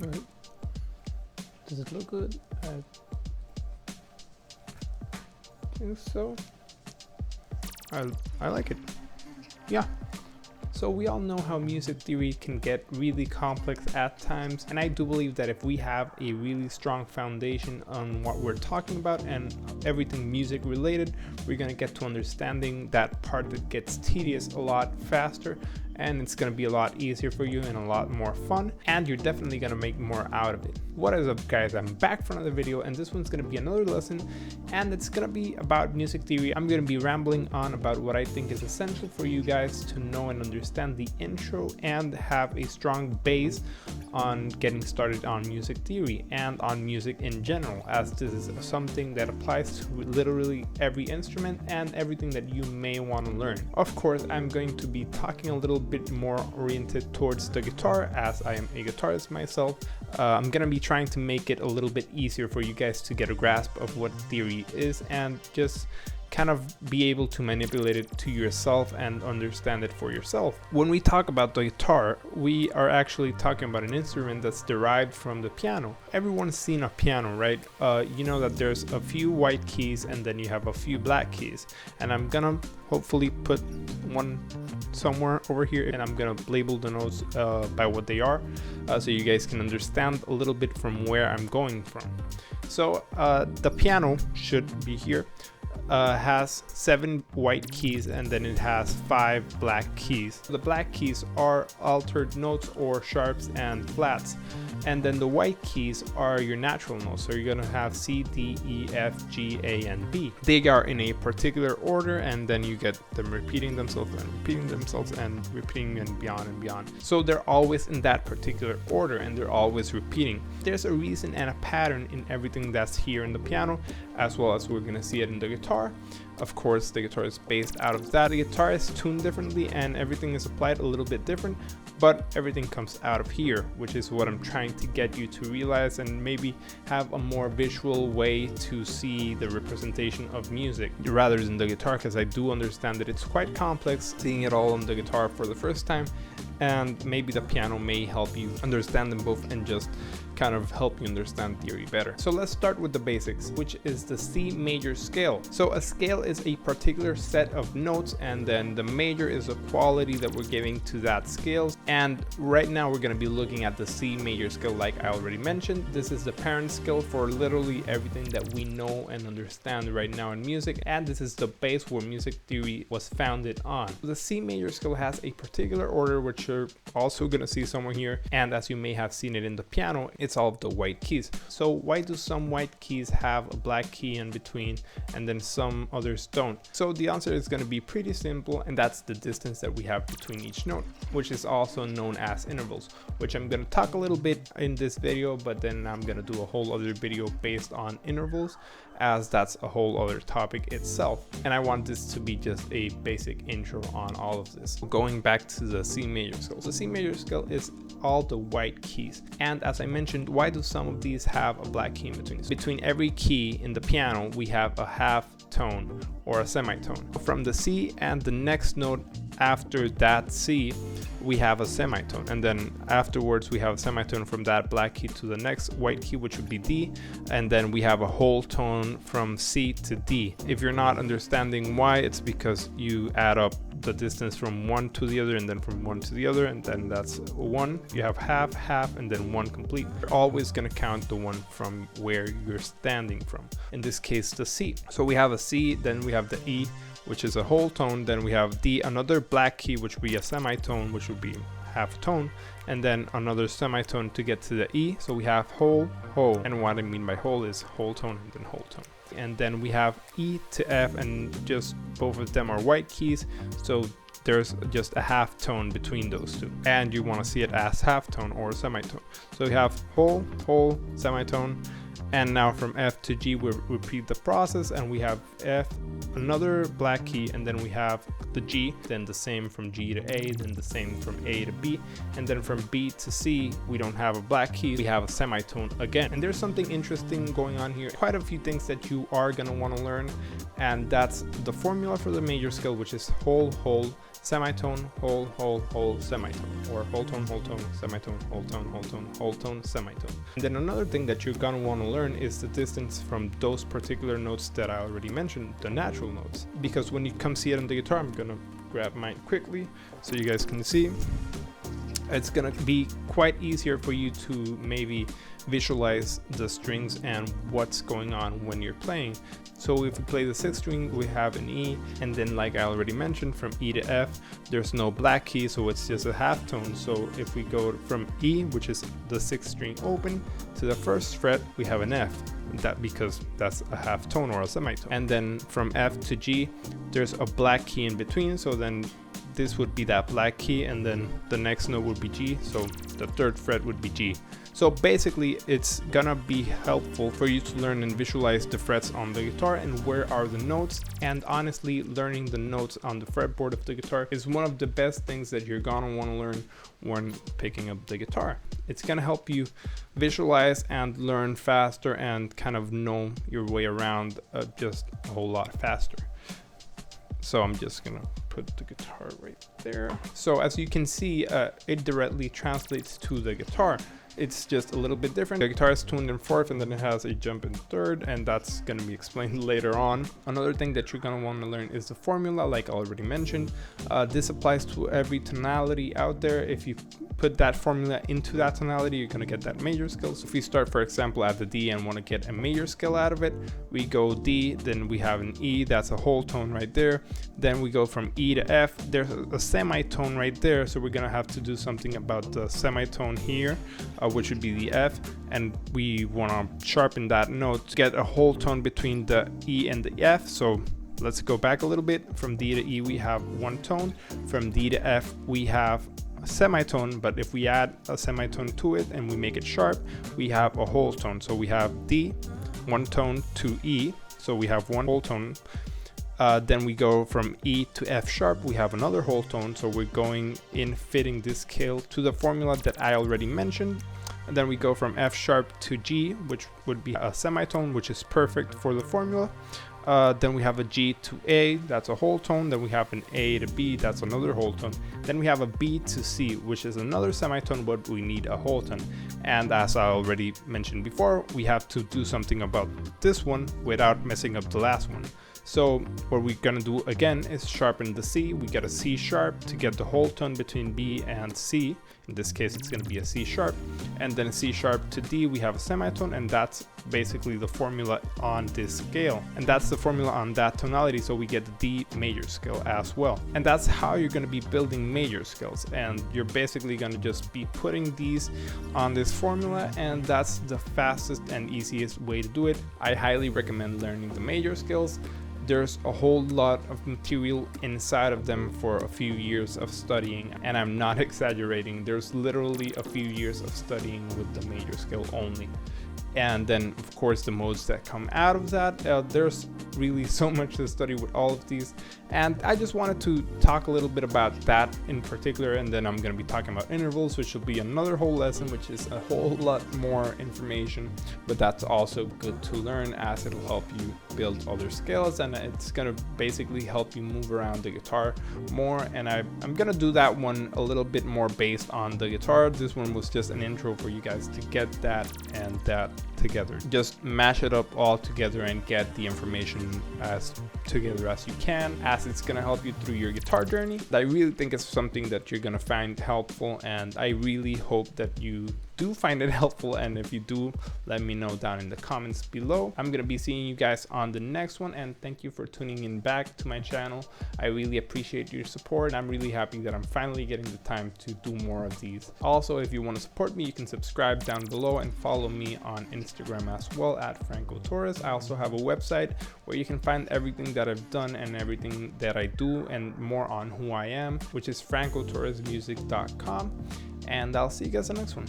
Alright. Does it look good? I think so. I like it. Yeah. So we all know how music theory can get really complex at times, and I do believe that if we have a really strong foundation on what we're talking about and everything music related, we're going to get to understanding that part that gets tedious a lot faster, and it's going to be a lot easier for you and a lot more fun, and you're definitely going to make more out of it. What is up, guys? I'm back for another video, and this one's going to be another lesson, and it's going to be about music theory. I'm going to be rambling on about what I think is essential for you guys to know and understand the intro and have a strong base on getting started on music theory and on music in general, as this is something that applies to literally every instrument and everything that you may want to learn. Of course, I'm going to be talking a little bit more oriented towards the guitar, as I am a guitarist myself. I'm gonna be trying to make it a little bit easier for you guys to get a grasp of what theory is and just kind of be able to manipulate it to yourself and understand it for yourself. When we talk about the guitar, we are actually talking about an instrument that's derived from the piano. Everyone's seen a piano, right? You know that there's a few white keys and then you have a few black keys, and I'm gonna hopefully put one somewhere over here, and I'm gonna label the notes by what they are, so you guys can understand a little bit from where I'm going from. So the piano should be here. Has 7 white keys, and then it has 5 black keys. The black keys are altered notes or sharps and flats, and then the white keys are your natural notes. So you're gonna have C, D, E, F, G, A, and B. They are in a particular order, and then you get them repeating themselves and repeating themselves and repeating and beyond and beyond. So they're always in that particular order, and they're always repeating. There's a reason and a pattern in everything that's here in the piano, as well as we're gonna see it in the guitar. Of course, the guitar is based out of that. The guitar is tuned differently and everything is applied a little bit different, but everything comes out of here, which is what I'm trying to get you to realize and maybe have a more visual way to see the representation of music rather than the guitar, because I do understand that it's quite complex seeing it all on the guitar for the first time, and maybe the piano may help you understand them both and just kind of help you understand theory better. So let's start with the basics, which is the C major scale. So a scale is a particular set of notes, and then the major is a quality that we're giving to that scale. And right now we're going to be looking at the C major scale. Like I already mentioned, this is the parent scale for literally everything that we know and understand right now in music, and this is the base where music theory was founded on. The C major scale has a particular order, which you're also going to see somewhere here, and as you may have seen it in the piano, it's all of the white keys. So why do some white keys have a black key in between and then some others don't? So the answer is going to be pretty simple, and that's the distance that we have between each note, which is also known as intervals, which I'm going to talk a little bit in this video, but then I'm going to do a whole other video based on intervals, as that's a whole other topic itself, and I want this to be just a basic intro on all of this. Going back to the C major scale. The C major scale is all the white keys, and as I mentioned, why do some of these have a black key in between? Between every key in the piano we have a half tone or a semitone. From the C and the next note after that C we have a semitone, and then afterwards we have a semitone from that black key to the next white key, which would be D, and then we have a whole tone from C to D. If you're not understanding why, it's because you add up the distance from one to the other and then from one to the other, and then that's one. You have half, half, and then one complete. You're always going to count the one from where you're standing from, in this case the C. So we have a C, then we have the E, which is a whole tone, then we have D, another black key, which would be a semitone, which would be half tone, and then another semitone to get to the E. So we have whole, whole, and what I mean by whole is whole tone and then whole tone. And then we have E to F, and just both of them are white keys, so there's just a half tone between those two, and you want to see it as half tone or semitone. So we have whole, whole, semitone, and now from F to G we repeat the process, and we have F, another black key, and then we have the G, then the same from G to A, then the same from A to B, and then from B to C we don't have a black key, we have a semitone again. And there's something interesting going on here, quite a few things that you are going to want to learn, and that's the formula for the major scale, which is whole, whole, semitone, whole, semitone, or whole tone, semitone, whole tone, semitone. And then another thing that you're gonna want to learn is the distance from those particular notes that I already mentioned, the natural notes. Because when you come see it on the guitar, I'm gonna grab mine quickly so you guys can see. It's gonna be quite easier for you to maybe visualize the strings and what's going on when you're playing. So if we play the 6th string, we have an E, and then like I already mentioned, from E to F, there's no black key, so it's just a half tone. So if we go from E, which is the 6th string open, to the 1st fret, we have an F. That because that's a half tone or a semitone. And then from F to G, there's a black key in between, so then this would be that black key, and then the next note would be G, so the 3rd fret would be G. So basically it's gonna be helpful for you to learn and visualize the frets on the guitar and where are the notes. And honestly, learning the notes on the fretboard of the guitar is one of the best things that you're gonna want to learn when picking up the guitar. It's gonna help you visualize and learn faster and kind of know your way around just a whole lot faster. So I'm just gonna put the guitar right there. So as you can see, it directly translates to the guitar. It's just a little bit different. The guitar is tuned in 4th, and then it has a jump in 3rd, and that's going to be explained later on. Another thing that you're going to want to learn is the formula, like I already mentioned. This applies to every tonality out there. If you put that formula into that tonality, you're going to get that major scale. So if we start, for example, at the D and want to get a major scale out of it, we go D, then we have an E, that's a whole tone right there. Then we go from E to F, there's a semitone right there, so we're going to have to do something about the semitone here, which would be the F, and we want to sharpen that note to get a whole tone between the E and the F. So let's go back a little bit. From D to E we have one tone, from D to F we have a semitone, but if we add a semitone to it and we make it sharp, we have a whole tone. So we have D, one tone, to E, so we have one whole tone. Then we go from E to F sharp, we have another whole tone, so we're going in fitting this scale to the formula that I already mentioned. And then we go from F sharp to G, which would be a semitone, which is perfect for the formula. Then we have a G to A, that's a whole tone. Then we have an A to B, that's another whole tone. Then we have a B to C, which is another semitone, but we need a whole tone. And as I already mentioned before, we have to do something about this one without messing up the last one. So what we're gonna do again is sharpen the C. We get a C sharp to get the whole tone between B and C. In this case, it's gonna be a C sharp. And then a C sharp to D, we have a semitone, and that's basically the formula on this scale. And that's the formula on that tonality, so we get the D major scale as well. And that's how you're gonna be building major scales. And you're basically gonna just be putting these on this formula, and that's the fastest and easiest way to do it. I highly recommend learning the major scales. There's a whole lot of material inside of them for a few years of studying, and I'm not exaggerating. There's literally a few years of studying with the major scale only. And then of course the modes that come out of that, there's really so much to study with all of these, and I just wanted to talk a little bit about that in particular. And then I'm going to be talking about intervals, which will be another whole lesson, which is a whole lot more information, but that's also good to learn as it'll help you build other scales, and it's going to basically help you move around the guitar more. And I'm going to do that one a little bit more based on the guitar. This one was just an intro for you guys to get that and that together. Just mash it up all together and get the information as together as you can, as it's gonna help you through your guitar journey. I really think it's something that you're gonna find helpful, and I really hope that you do find it helpful. And if you do, let me know down in the comments below. I'm gonna be seeing you guys on the next one, and thank you for tuning in back to my channel. I really appreciate your support. I'm really happy that I'm finally getting the time to do more of these. Also, if you want to support me, you can subscribe down below and follow me on Instagram as well at Franco Torres. I also have a website where you can find everything that I've done and everything that I do and more on who I am, which is francotorresmusic.com. And I'll see you guys in the next one.